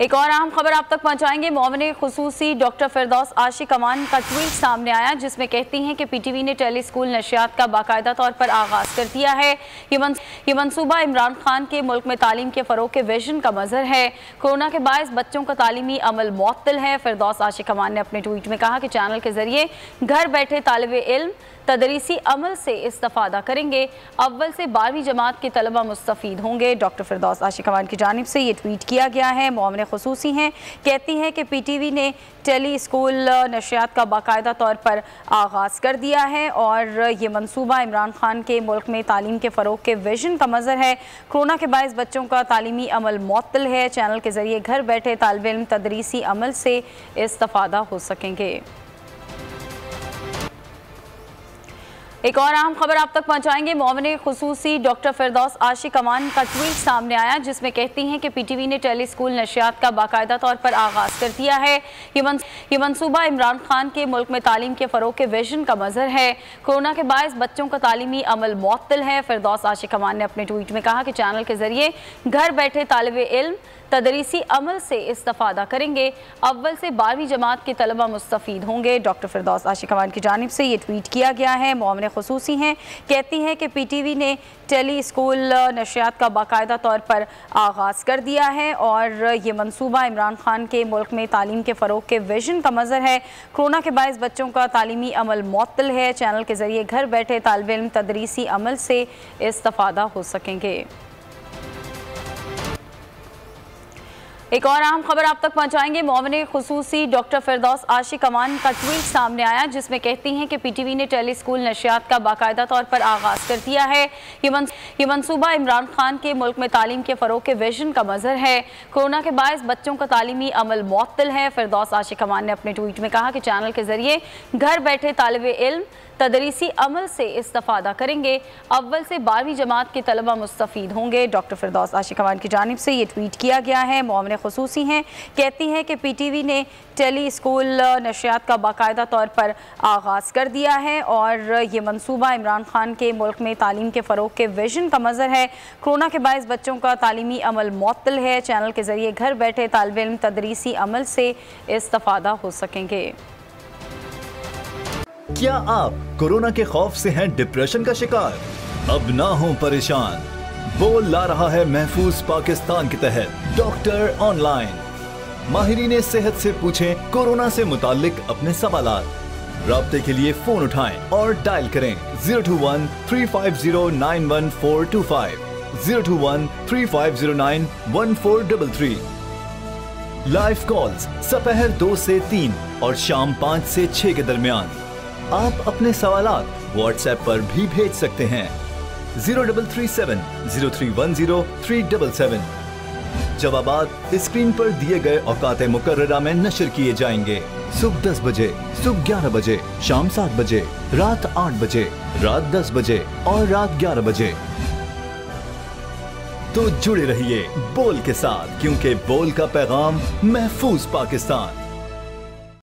एक और अहम खबर आप तक पहुंचाएंगे। मोमिन खुसूसी डॉक्टर फिरदौस आशिक अमान का ट्वीट सामने आया जिसमें कहती हैं कि पीटीवी ने टेली स्कूल नशियात का बाकायदा तौर पर आगाज कर दिया है। ये मनसूबा इमरान खान के मुल्क में तालीम के फरोग के विजन का मजहर है। कोरोना के बायस बच्चों का तालीमी अमल मुअत्तल है। फिरदौस आशिक अमान ने अपने ट्वीट में कहा कि चैनल के जरिए घर बैठे तालिबे इल्म तदरीसी अमल से इस्तेफादा करेंगे। अव्वल से 12वीं जमात के तलबा मुस्तफीद होंगे। डॉक्टर फिरदौस आशिक अमान की जानिब से ये ट्वीट किया गया है। मोमिन खुसूसी हैं, कहती हैं कि पीटीवी ने टेली स्कूल नशियात का बाकायदा तौर पर आगाज़ कर दिया है और ये मनसूबा इमरान खान के मुल्क में तालीम के फ़रोग के विजन का मजहर है। कोरोना के बायस बच्चों का तालीमी अमल मुअत्तल है। चैनल के ज़रिए घर बैठे तालिबे इल्म तदरीसी अमल से इस्तेफादा हो सकेंगे। एक और अहम खबर आप तक पहुंचाएंगे। मोमिन खुसूसी डॉक्टर फिरदौस आशिक अमान का ट्वीट सामने आया जिसमें कहती हैं कि पीटीवी ने टेली स्कूल नशियात का बाकायदा तौर पर आगाज़ कर दिया है। ये मनसूबा इमरान खान के मुल्क में तालीम के फ़रोग के विजन का मजहर है। कोरोना के बायस बच्चों का तालीमी अमल मुअत्तल है। फिरदौस आशिक अमान ने अपने ट्वीट में कहा कि चैनल के जरिए घर बैठे तालिबे इल्म तदरीसी अमल से इस्तेफादा करेंगे। अव्वल से 12वीं जमात के तलबा मुस्तफीद होंगे। डॉक्टर फिरदौस आशिक अमान की जानिब से ये ट्वीट किया गया है। मोमिन खुसूसी हैं, कहती हैं कि पीटीवी ने टेली स्कूल नशियात का बाकायदा तौर पर आगाज़ कर दिया है और ये मनसूबा इमरान खान के मुल्क में तालीम के फ़रोग के विजन का मजहर है। कोरोना के बायस बच्चों का तालीमी अमल मुअत्तल है। चैनल के ज़रिए घर बैठे तालिबे इल्म तदरीसी अमल से इस्तेफादा हो सकेंगे। एक और अहम खबर आप तक पहुंचाएंगे। मोमिन खुसूसी डॉक्टर फिरदौस आशिक अमान का ट्वीट सामने आया जिसमें कहती हैं कि पीटीवी ने टेली स्कूल नशियात का बाकायदा तौर पर आगाज़ कर दिया है। ये मनसूबा इमरान खान के मुल्क में तालीम के फ़रोग के विजन का मजहर है। कोरोना के बायस बच्चों का तालीमी अमल मुअत्तल है। फिरदौस आशिक अमान ने अपने ट्वीट में कहा कि चैनल के जरिए घर बैठे तालिबे इल्म तदरीसी अमल से इस्तेफादा करेंगे। अव्वल से 12वीं जमात के तलबा मुस्तफीद होंगे। डॉक्टर फिरदौस आशिक अमान की जानिब से ये ट्वीट किया गया है। मोमिन खुसूसी हैं, कहती हैं कि पीटीवी ने टेली स्कूल नशियात का बाकायदा तौर पर आगाज़ कर दिया है और ये मनसूबा इमरान खान के मुल्क में तालीम के फ़रोग के विजन का मजहर है। कोरोना के बायस बच्चों का तालीमी अमल मुअत्तल है। चैनल के ज़रिए घर बैठे तालिबे इल्म तदरीसी अमल से इस्तेफादा हो सकेंगे। क्या आप कोरोना के खौफ से हैं डिप्रेशन का शिकार? अब ना हो परेशान, बोल ला रहा है महफूज पाकिस्तान के तहत डॉक्टर ऑनलाइन। माहिरीन सेहत से पूछें कोरोना से मुताल्लिक अपने सवालात। राब्ते के लिए फोन उठाएं और डायल करें 021 350 91425 021 3509 1433। लाइव कॉल्स दोपहर 2 से 3 और शाम 5 से 6 के दरमियान। आप अपने सवालात व्हाट्सएप पर भी भेज सकते हैं 0337 0310 377। जवाबात स्क्रीन पर दिए गए औकात मुकर्ररा में नशर किए जाएंगे। सुबह 10 बजे, सुबह 11 बजे, शाम 7 बजे, रात 8 बजे, रात 10 बजे और रात 11 बजे। तो जुड़े रहिए बोल के साथ, क्योंकि बोल का पैगाम महफूज पाकिस्तान।